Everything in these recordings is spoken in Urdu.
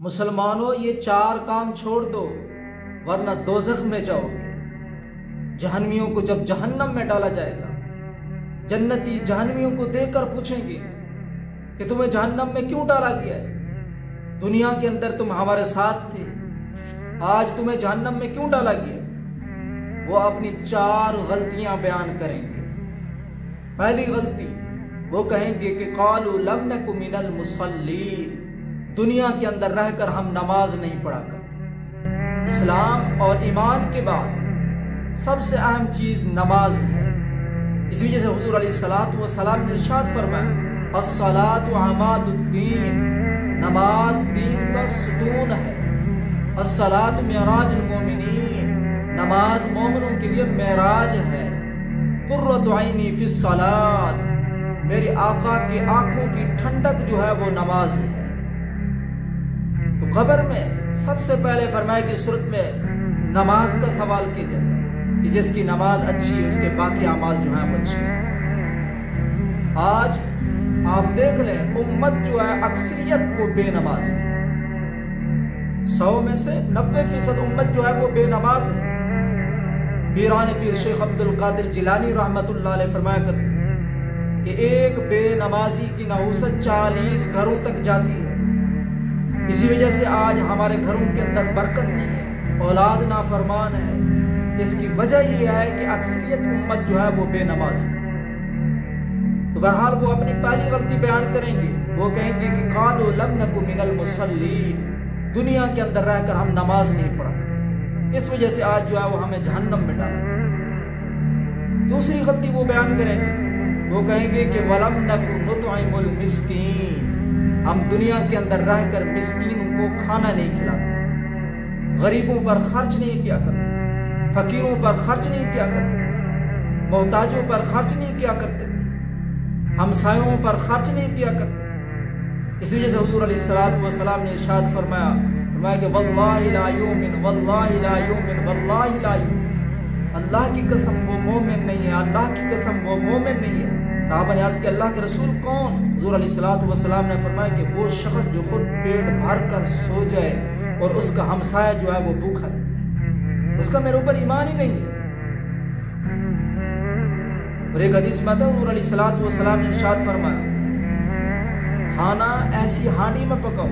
مسلمانوں یہ 4 کام چھوڑ دو ورنہ دوزخ میں جاؤ گے۔ جہنمیوں کو جب جہنم میں ڈالا جائے گا، جنتی جہنمیوں کو دیکھ کر پوچھیں گے کہ تمہیں جہنم میں کیوں ڈالا گیا ہے؟ دنیا کے اندر تم ہمارے ساتھ تھے، آج تمہیں جہنم میں کیوں ڈالا گیا؟ وہ اپنی 4 غلطیاں بیان کریں گے۔ پہلی غلطی وہ کہیں گے کہ قالوا لم نک من المصلین، دنیا کے اندر رہ کر ہم نماز نہیں پڑھا کرتے۔ اسلام اور ایمان کے بعد سب سے اہم چیز نماز ہے۔ اس وجہ سے حضور علیہ السلام نے ارشاد فرمایا الصلاۃ عماد الدین، نماز دین کا ستون ہے۔ الصلاۃ معراج المومنین، نماز مومنوں کے لیے معراج ہے۔ قرۃ عینی فی الصلاۃ، میرے آقا کی آنکھوں کی ٹھنڈک جو ہے وہ نماز ہے۔ تو قبر میں سب سے پہلے فرمایا کہ صورت میں نماز کا سوال کیا جائے گا کہ جس کی نماز اچھی ہے اس کے باقی اعمال جو ہیں وہ اچھے ہیں۔ آج آپ دیکھ لیں امت جو ہے اکثریت کو بے نماز ہے، 100 میں سے 90% امت جو ہے وہ بے نماز ہے۔ پیران پیر شیخ عبد القادر جیلانی رحمت اللہ علیہ فرمایا کرتے کہ ایک بے نمازی کی نحوست 40 گھروں تک جاتی ہے۔ اسی وجہ سے آج ہمارے گھروں کے اندر برکت نہیں ہے، اولاد نافرمان ہے۔ اس کی وجہ یہ ہے کہ اکثریت امت جو ہے وہ بے نماز ہے۔ تو بہرحال وہ اپنی پہلی غلطی بیان کریں گے، وہ کہیں گے کہ قالوا لم نک من المصلین، دنیا کے اندر رہ کر ہم نماز نہیں پڑھا، اس وجہ سے آج جو ہے وہ ہمیں جہنم میں ڈالا۔ دوسری غلطی وہ بیان کریں گے، وہ کہیں گے کہ وَلَمْ نَكُ نُطْعِمُ الْمِسْكِينَ، ہم دنیا کے اندر رہ کر مسکینوں کو کھانا نہیں کھلاتے، غریبوں پر خرچ نہیں کیا کرتے، فقیروں پر خرچ نہیں کیا کرتے، محتاجوں پر خرچ نہیں کیا کرتے تھے، ہمسایوں پر خرچ نہیں کیا کرتے۔ اس وجہ سے حضور علیہ السلام نے ارشاد فرمایا کہ واللہ لا یؤمن، واللہ لا یؤمن، واللہ لا یؤمن، اللہ کی قسم وہ مومن نہیں ہے، اللہ کی قسم وہ مومن نہیں ہے۔ صحابہ نے عرض کیا اللہ کے رسول کون؟ حضور علیہ السلام نے فرمایا کہ وہ شخص جو خود پیٹ بھر کر سو جائے اور اس کا ہمسایہ جو ہے وہ بھوکا رہ جائے، اس کا میرے اوپر ایمان ہی نہیں ہے۔ اور ایک حدیث میں آتا ہے حضور علیہ السلام نے ارشاد فرمایا کھانا ایسی ہانڈی میں پکاؤ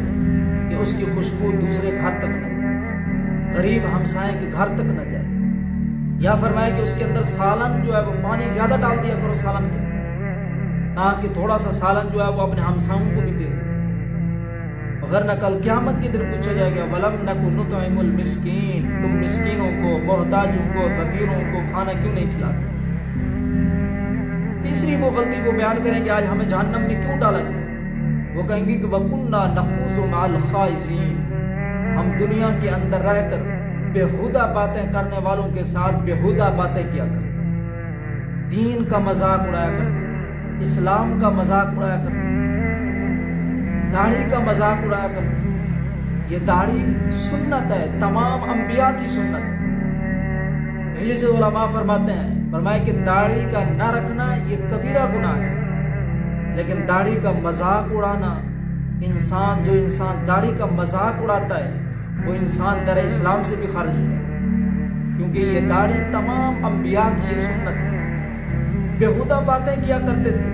کہ اس کی خوشبو دوسرے گھر تک نہ جائے، غریب ہمسائے کے گھر تک نہ جائے۔ یا فرمایا کہ اس کے اندر سالن جو ہے وہ پانی زیادہ ڈال دیا کرو سالن کے اندر، تاکہ تھوڑا سا سالن جو ہے وہ اپنے ہمسایوں کو بھی دے دے، وغیرہ کل قیامت کے دن پوچھا جائے گا وَلَمْ نَكُ نُطْعِمُ الْمِسْكِينَ، تم مسکینوں کو، محتاجوں کو، فقیروں کو کھانا کیوں نہیں کھلاتے؟ تیسری وہ غلطی وہ بیان کریں گے آج ہمیں جہنم میں کیوں ڈالا گیا، وہ کہیں گے کہ وَكُنَّا نَخُوضُ مَعَ الْخَائِضِينَ، ہم دنیا کے اندر رہ کر بےہودہ باتیں کرنے والوں کے ساتھ بےہودہ باتیں کیا کرتے ہیں، دین کا مذاق اڑایا کرتے ہیں، اسلام کا مذاق اڑایا کرتے ہیں، داڑھی کا مذاق اڑایا کرتے ہیں۔ یہ داڑھی سنت ہے، تمام انبیاء کی سنت ہے۔ اس لیے سے علماء فرماتے ہیں، فرمایا کہ داڑھی کا نہ رکھنا یہ کبیرہ گناہ ہے، لیکن داڑھی کا مذاق اڑانا، انسان داڑھی کا مذاق اڑاتا ہے وہ انسان در اسلام سے بھی خارج ہو جاتا ہے، کیونکہ یہ داڑھی تمام انبیاء کی یہ سنت ہے۔ بےہودہ باتیں کیا کرتے تھے،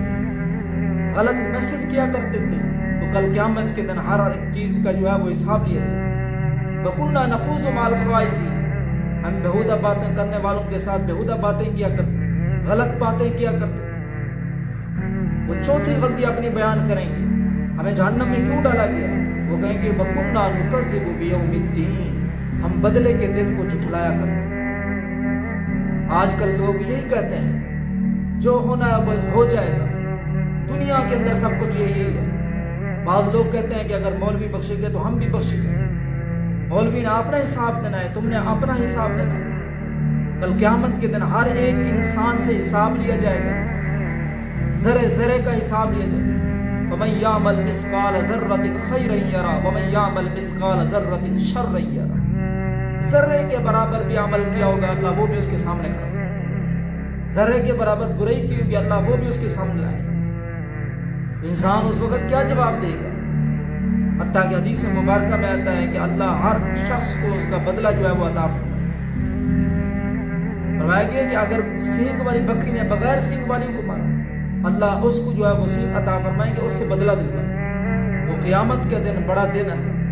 غلط میسج کیا کرتے تھے، تو کل قیامت کے دن ہر ایک چیز کا جو ہے وہ حساب لیا جائے۔ وَكُنَّا نَخُوضُ مَعَ الْخَائِضِينَ، ہم بےہودہ باتیں کرنے والوں کے ساتھ بےہودہ باتیں کیا کرتے تھے، غلط باتیں کیا کرتے تھے۔ وہ چوتھی غلطی اپنی بیان کریں گے، ہمیں جہنم میں کیوں ڈالا گیا؟ وہ کہیں گے وَكُنَّا نُكَذِّبُ بِيَوْمِ الدِّينِ، ہم بدلے کے دن کو جھٹلایا کرتے تھے۔ آج کل لوگ یہی کہتے ہیں جو ہونا ہے وہ ہو جائے گا، دنیا کے اندر سب کچھ یہی ہے۔ بعض لوگ کہتے ہیں کہ اگر مولوی بخشے گے تو ہم بھی بخشیں گے، مولوی نے اپنا حساب دینا ہے، تم نے اپنا حساب دینا ہے۔ کل قیامت کے دن ہر ایک انسان سے حساب لیا جائے گا، ذرے ذرے کا حساب لیا جائے گا۔ فَمَن يَعْمَلْ مِثْقَالَ ذَرَّةٍ خَيْرًا يَرَهُ وَمَن يَعْمَلْ مِثْقَالَ ذَرَّةٍ شَرًّا يَرَهُ، ذرے کے برابر بھی عمل کیا ہوگا اللہ وہ بھی اس کے سامنے کھڑا ہوگا، ذرے کے برابر برائی کی ہوگی اللہ وہ بھی اس کے سامنے لائے۔ انسان اس وقت کیا جواب دے گا؟ حتیٰ کہ حدیث مبارکہ میں آتا ہے کہ اللہ ہر شخص کو اس کا بدلہ جو ہے وہ عطا فرمائے گا کہ اگر سینگ والی بکری نے بغیر سینگ والی کو مارا، اللہ اس کو جو ہے وہ سینگ عطا فرمائیں گے، اس سے بدلہ دلوائیں۔ وہ قیامت کے دن بڑا دن ہے،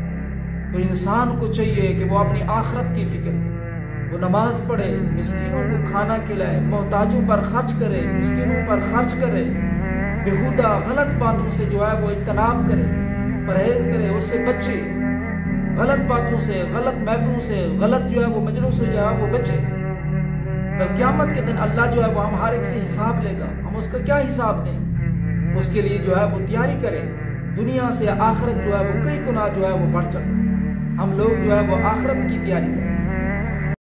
تو انسان کو چاہیے کہ وہ اپنی آخرت کی فکر کرے، وہ نماز پڑھے، مسکینوں کو کھانا کھلائے، محتاجوں پر خرچ کرے، مسکینوں پر خرچ کرے، بےہودہ غلط باتوں سے جو ہے وہ اجتناب کرے، پرہیز کرے، اس سے بچے، غلط باتوں سے، غلط محفلوں سے، غلط جو ہے وہ مجلسوں سے جو ہے وہ بچے۔ کل قیامت کے دن اللہ جو ہے وہ ہم ہر ایک سے حساب لے گا، ہم اس کا کیا حساب دیں؟ اس کے لیے جو ہے وہ تیاری کرے۔ دنیا سے آخرت جو ہے وہ کئی گنا جو ہے وہ بڑھ چڑھتا ہے، ہم لوگ جو ہے وہ آخرت کی تیاری کریں۔